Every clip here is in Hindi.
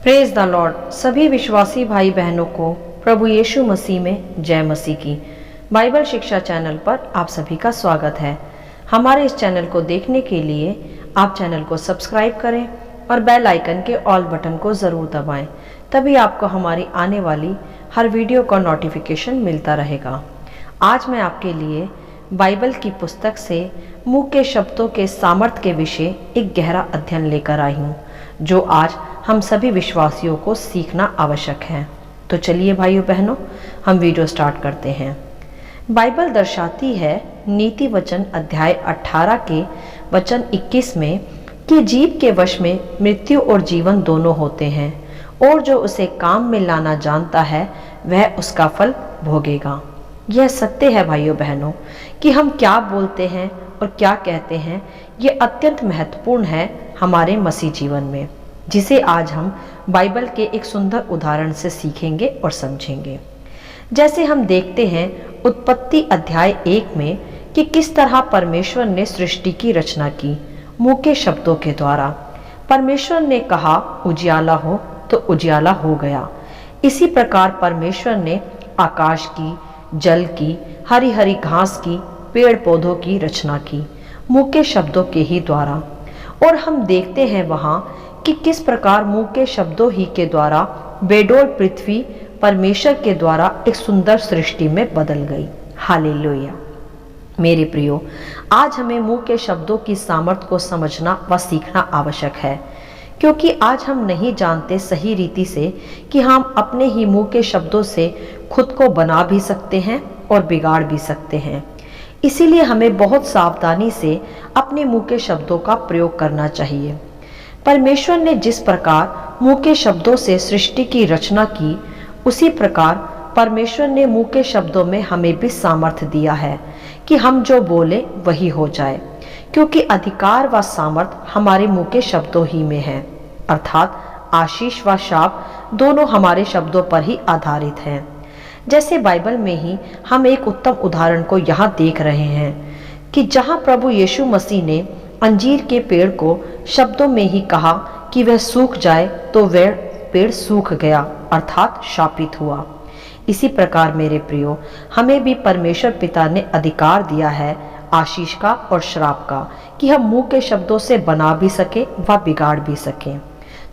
Praise the Lord. सभी विश्वासी भाई बहनों को प्रभु यीशु मसीह में जय मसीह की। बाइबल शिक्षा चैनल पर आप सभी का स्वागत है। हमारे इस चैनल को देखने के लिए आप चैनल को सब्सक्राइब करें और बेल आइकन के ऑल बटन को ज़रूर दबाएं, तभी आपको हमारी आने वाली हर वीडियो का नोटिफिकेशन मिलता रहेगा। आज मैं आपके लिए बाइबल की पुस्तक से मुंह के शब्दों के सामर्थ्य के विषय एक गहरा अध्ययन लेकर आई हूँ, जो आज हम सभी विश्वासियों को सीखना आवश्यक है। तो चलिए भाइयों बहनों, हम वीडियो स्टार्ट करते हैं। बाइबल दर्शाती है नीति वचन अध्याय 18 के वचन 21 में कि जीव के वश में मृत्यु और जीवन दोनों होते हैं, और जो उसे काम में लाना जानता है वह उसका फल भोगेगा। यह सत्य है भाइयों बहनों कि हम क्या बोलते हैं और क्या कहते हैं, ये अत्यंत महत्वपूर्ण है हमारे मसीह जीवन में, जिसे आज हम बाइबल के एक सुंदर उदाहरण से सीखेंगे और समझेंगे। जैसे हम देखते हैं उत्पत्ति अध्याय 1 में कि किस तरह परमेश्वर ने सृष्टि की रचना की मुंह के शब्दों के द्वारा। परमेश्वर ने कहा उजियाला हो तो उजियाला हो गया। इसी प्रकार परमेश्वर ने आकाश की, जल की, हरी हरी घास की, पेड़ पौधों की रचना की मुंह के शब्दों के ही द्वारा। और हम देखते हैं वहां कि किस प्रकार मुंह के शब्दों ही के द्वारा बेडोल पृथ्वी परमेश्वर के द्वारा एक सुंदर सृष्टि में बदल गई। हालेलुया। मेरे प्रियो, आज हमें मुंह के शब्दों की सामर्थ्य को समझना व सीखना आवश्यक है, क्योंकि आज हम नहीं जानते सही रीति से कि हम अपने ही मुंह के शब्दों से खुद को बना भी सकते हैं और बिगाड़ भी सकते हैं। इसीलिए हमें बहुत सावधानी से अपने मुंह के शब्दों का प्रयोग करना चाहिए। परमेश्वर ने जिस प्रकार मुंह के शब्दों से सृष्टि की रचना की, उसी प्रकार परमेश्वर ने मुंह के शब्दों में हमें भी सामर्थ्य दिया है कि हम जो बोले वही हो जाए, क्योंकि अधिकार व सामर्थ्य हमारे मुंह के शब्दों ही में है। अर्थात आशीष व शाप दोनों हमारे शब्दों पर ही आधारित हैं। जैसे बाइबल में ही हम एक उत्तम उदाहरण को यहाँ देख रहे हैं कि जहाँ प्रभु यीशु मसीह ने अंजीर के पेड़ को शब्दों में ही कहा कि वह सूख जाए, तो वह पेड़ सूख गया, अर्थात शापित हुआ। इसी प्रकार मेरे प्रियो, हमें भी परमेश्वर पिता ने अधिकार दिया है आशीष का और श्राप का, कि हम मुंह के शब्दों से बना भी सके व बिगाड़ भी सकें।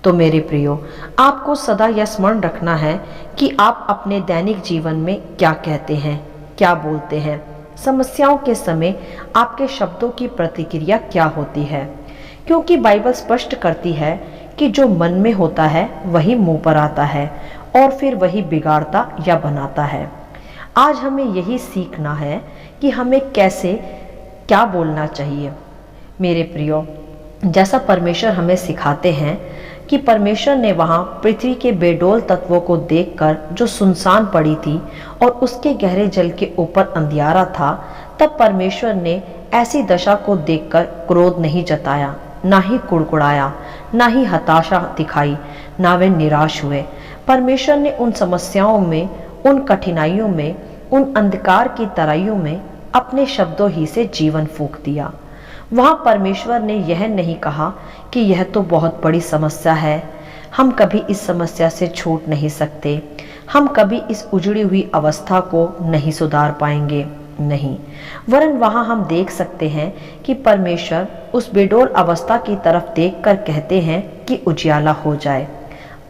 तो मेरे प्रियो, आपको सदा यह स्मरण रखना है कि आप अपने दैनिक जीवन में क्या कहते हैं, क्या बोलते हैं। समस्याओं के समय आपके शब्दों की प्रतिक्रिया क्या होती है, क्योंकि बाइबल स्पष्ट करती है कि जो मन में होता है वही मुंह पर आता है, और फिर वही बिगाड़ता या बनाता है। आज हमें यही सीखना है कि हमें कैसे क्या बोलना चाहिए। मेरे प्रियो, जैसा परमेश्वर हमें सिखाते हैं कि परमेश्वर ने वहाँ पृथ्वी के बेडोल तत्वों को देखकर, जो सुनसान पड़ी थी और उसके गहरे जल के ऊपर अंधियारा था, तब परमेश्वर ने ऐसी दशा को देखकर क्रोध नहीं जताया, ना ही कुड़कुड़ाया, ना ही हताशा दिखाई, ना वे निराश हुए। परमेश्वर ने उन समस्याओं में, उन कठिनाइयों में, उन अंधकार की तराइयों में अपने शब्दों ही से जीवन फूंक दिया। वहाँ परमेश्वर ने यह नहीं कहा कि यह तो बहुत बड़ी समस्या है, हम कभी इस समस्या से छूट नहीं सकते, हम कभी इस उजड़ी हुई अवस्था को नहीं सुधार पाएंगे। नहीं, वरन वहाँ हम देख सकते हैं कि परमेश्वर उस बेडोल अवस्था की तरफ देखकर कहते हैं कि उजियाला हो जाए।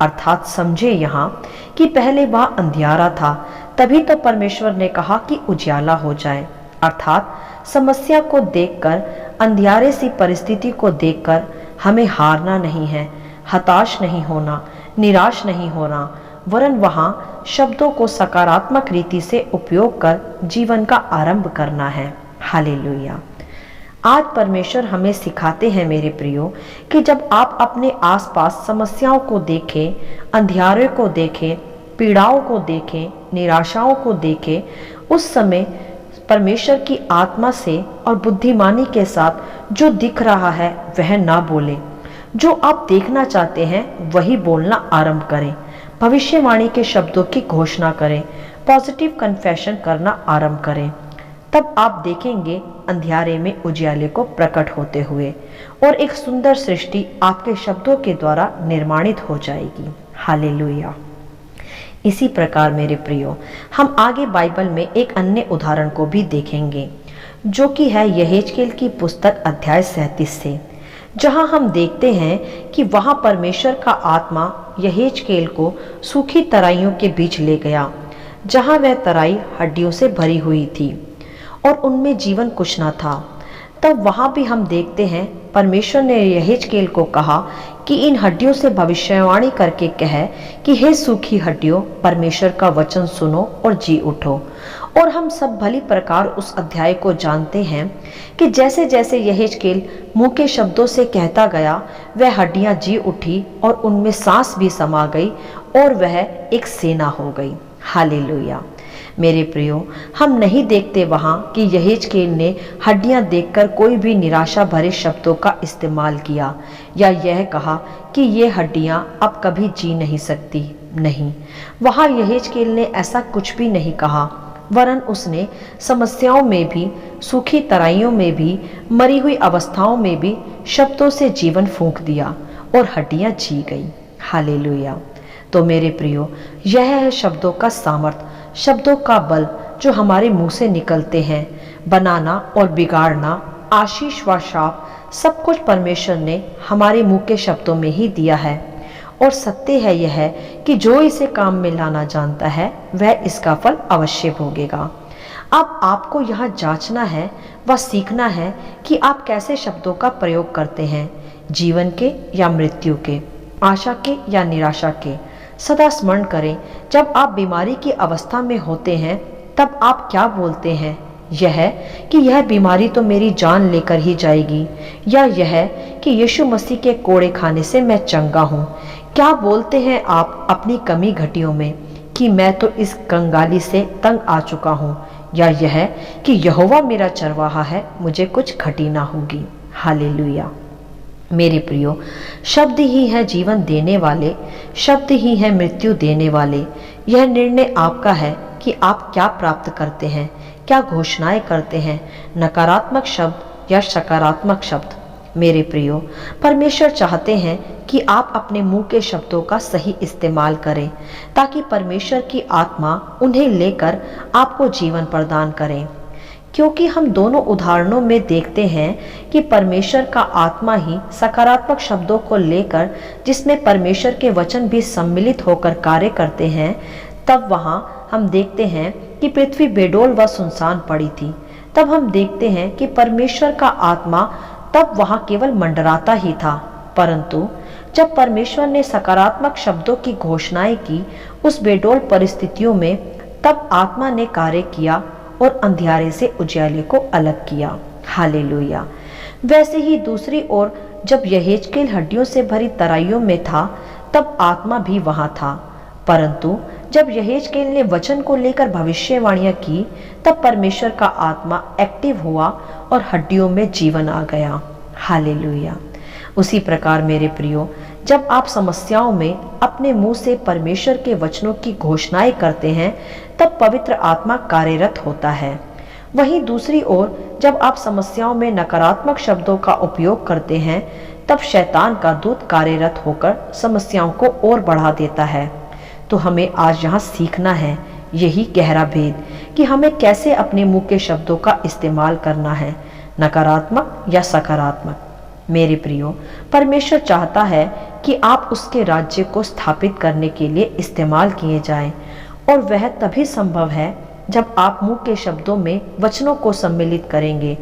अर्थात समझे यहाँ कि पहले वह अंधियारा था, तभी तो परमेश्वर ने कहा कि उजियाला हो जाए। अर्थात समस्या को देखकर, अंधियारे सी परिस्थिति को देखकर हमें हारना नहीं है, हताश नहीं होना, निराश नहीं होना, वरन वहाँ शब्दों को सकारात्मक रीति से उपयोग कर जीवन का आरंभ करना है। हालेलुया। आज परमेश्वर हमें सिखाते हैं मेरे प्रियो कि जब आप अपने आसपास समस्याओं को देखें, अंधियारे को देखें, पीड़ाओं को देखें, निराशाओं को देखें, उस समय परमेश्वर की आत्मा से और बुद्धिमानी के साथ जो दिख रहा है वह ना बोले। जो आप देखना चाहते हैं वही बोलना आरंभ करें। भविष्यवाणी के शब्दों की घोषणा करें, पॉजिटिव कन्फेशन करना आरंभ करें। तब आप देखेंगे अंधियारे में उजियाले को प्रकट होते हुए, और एक सुंदर सृष्टि आपके शब्दों के द्वारा निर्माणित हो जाएगी। हालेलुया। इसी प्रकार मेरे प्रियो, हम आगे बाइबल में एक अन्य उदाहरण को भी देखेंगे, जो कि है यहेजकेल की पुस्तक अध्याय 37 से, जहां हम देखते हैं कि वहां परमेश्वर का आत्मा यहेजकेल को सूखी तराइयों के बीच ले गया, जहां वह तराई हड्डियों से भरी हुई थी और उनमें जीवन कुछ न था। तब वहां भी हम देखते हैं परमेश्वर ने यहेजकेल को कहा कि इन हड्डियों से भविष्यवाणी करके कहे कि हे सूखी हड्डियों, परमेश्वर का वचन सुनो और जी उठो। और हम सब भली प्रकार उस अध्याय को जानते हैं कि जैसे जैसे यहेजकेल मुंह के शब्दों से कहता गया, वह हड्डियां जी उठी और उनमें सांस भी समा गई और वह एक सेना हो गई। हालेलुया। मेरे प्रियो, हम नहीं देखते वहां कि यहेजकेल ने हड्डियां देखकर कोई भी निराशा भरे शब्दों का इस्तेमाल किया या यह कहा कि ये हड्डियां अब कभी जी नहीं सकती। नहीं, वहां यहेजकेल ने ऐसा कुछ भी नहीं कहा, वरन उसने समस्याओं में भी, सूखी तराइयों में भी, मरी हुई अवस्थाओं में भी शब्दों से जीवन फूंक दिया और हड्डियां जी गई। हालेलुया। तो मेरे प्रियो, यह है शब्दों का सामर्थ, शब्दों का बल जो हमारे मुंह से निकलते हैं। बनाना और बिगाड़ना, आशीष व शाप, सब कुछ परमेश्वर ने हमारे मुंह के शब्दों में ही दिया है। और सत्य है यह कि जो इसे काम में लाना जानता है, वह इसका फल अवश्य भोगेगा। अब आपको यहाँ जांचना है व सीखना है कि आप कैसे शब्दों का प्रयोग करते हैं, जीवन के या मृत्यु के, आशा के या निराशा के। सदा स्मरण करें, जब आप बीमारी की अवस्था में होते हैं तब आप क्या बोलते हैं? यह कि यह बीमारी तो मेरी जान लेकर ही जाएगी, या यह कि यीशु मसीह के कोड़े खाने से मैं चंगा हूँ? क्या बोलते हैं आप अपनी कमी घटियों में कि मैं तो इस कंगाली से तंग आ चुका हूँ, या यह कि यहोवा मेरा चरवाहा है, मुझे कुछ घटी ना होगी? हालेलुया। मेरे प्रियो, शब्द ही है जीवन देने वाले, शब्द ही है मृत्यु देने वाले। यह निर्णय आपका है कि आप क्या प्राप्त करते हैं, क्या घोषणाएं करते हैं, नकारात्मक शब्द या सकारात्मक शब्द। मेरे प्रियो, परमेश्वर चाहते हैं कि आप अपने मुंह के शब्दों का सही इस्तेमाल करें, ताकि परमेश्वर की आत्मा उन्हें लेकर आपको जीवन प्रदान करें। क्योंकि हम दोनों उदाहरणों में देखते हैं कि परमेश्वर का आत्मा ही सकारात्मक शब्दों को लेकर, जिसमें परमेश्वर के वचन भी सम्मिलित होकर कार्य करते हैं, तब वहां हम देखते हैं कि पृथ्वी बेडोल व सुनसान पड़ी थी। तब हम देखते हैं कि परमेश्वर का आत्मा तब वहां केवल मंडराता ही था, परंतु जब परमेश्वर ने सकारात्मक शब्दों की घोषणाएं की उस बेडोल परिस्थितियों में, तब आत्मा ने कार्य किया और अंधियारे से उजियाले को अलग किया। हालेलुया। वैसे ही दूसरी ओर जब यहेजकेल हड्डियों से भरी तराइयों में था, तब आत्मा भी वहां था, परंतु जब यहेजकेल ने वचन को लेकर भविष्यवाणियां की, तब परमेश्वर का आत्मा एक्टिव हुआ और हड्डियों में जीवन आ गया। हालेलुया। उसी प्रकार मेरे प्रियो, जब आप समस्याओं में अपने मुंह से परमेश्वर के वचनों की घोषणाएं करते हैं, तब पवित्र आत्मा कार्यरत होता है। वहीं दूसरी ओर जब आप समस्याओं में नकारात्मक शब्दों का उपयोग करते हैं, तब शैतान का दूत कार्यरत होकर समस्याओं को और बढ़ा देता है। तो हमें आज यहाँ सीखना है यही गहरा भेद कि हमें कैसे अपने मुंह के शब्दों का इस्तेमाल करना है, नकारात्मक या सकारात्मक। मेरे प्रियो, परमेश्वर चाहता है कि आप उसके राज्य को स्थापित करने के लिए इस्तेमाल किए जाएं, और वह तभी संभव है जब आप मुंह के शब्दों में वचनों को सम्मिलित करेंगे।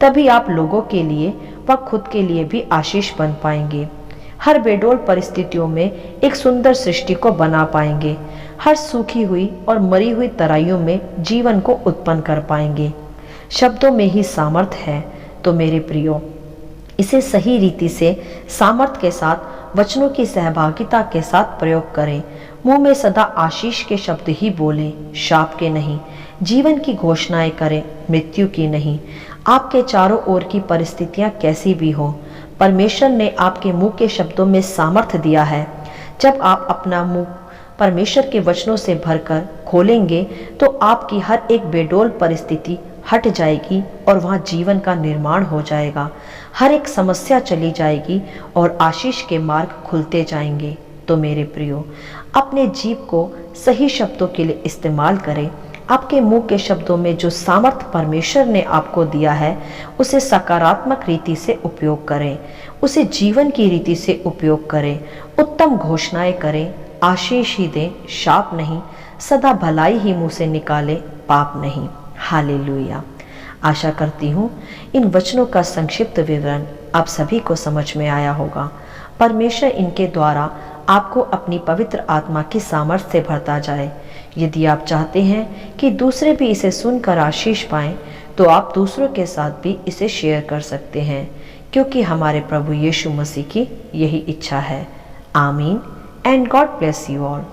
तभी आप लोगों के लिए व खुद के लिए भी आशीष बन पाएंगे। हर बेडोल परिस्थितियों में एक सुंदर सृष्टि को बना पाएंगे। हर सूखी हुई और मरी हुई तराइयों में जीवन को उत्पन्न कर पाएंगे। शब्दों में ही सामर्थ्य है। तो मेरे प्रियो, इसे सही रीति से सामर्थ्य के साथ, वचनों की सहभागिता के साथ प्रयोग करें। मुंह में सदा आशीष के शब्द ही बोलें, शाप के नहीं। जीवन की घोषणाएं करें, मृत्यु की नहीं। आपके चारों ओर की परिस्थितियां कैसी भी हो, परमेश्वर ने आपके मुंह के शब्दों में सामर्थ्य दिया है। जब आप अपना मुंह परमेश्वर के वचनों से भरकर खोलेंगे, तो आपकी हर एक बेडोल परिस्थिति हट जाएगी और वहां जीवन का निर्माण हो जाएगा। हर एक समस्या चली जाएगी और आशीष के मार्ग खुलते जाएंगे। तो मेरे प्रियो, अपने जीभ को सही शब्दों के लिए इस्तेमाल करें। आपके मुंह के शब्दों में जो सामर्थ्य परमेश्वर ने आपको दिया है, उसे सकारात्मक रीति से उपयोग करें, उसे जीवन की रीति से उपयोग करें। उत्तम घोषणाएं करें, आशीष ही दें, शाप नहीं। सदा भलाई ही मुंह से निकाले, पाप नहीं। हालेलुया। आशा करती हूँ इन वचनों का संक्षिप्त विवरण आप सभी को समझ में आया होगा। परमेश्वर इनके द्वारा आपको अपनी पवित्र आत्मा की सामर्थ्य से भरता जाए। यदि आप चाहते हैं कि दूसरे भी इसे सुनकर आशीष पाएं, तो आप दूसरों के साथ भी इसे शेयर कर सकते हैं, क्योंकि हमारे प्रभु यीशु मसीह की यही इच्छा है। आमीन and God bless you all.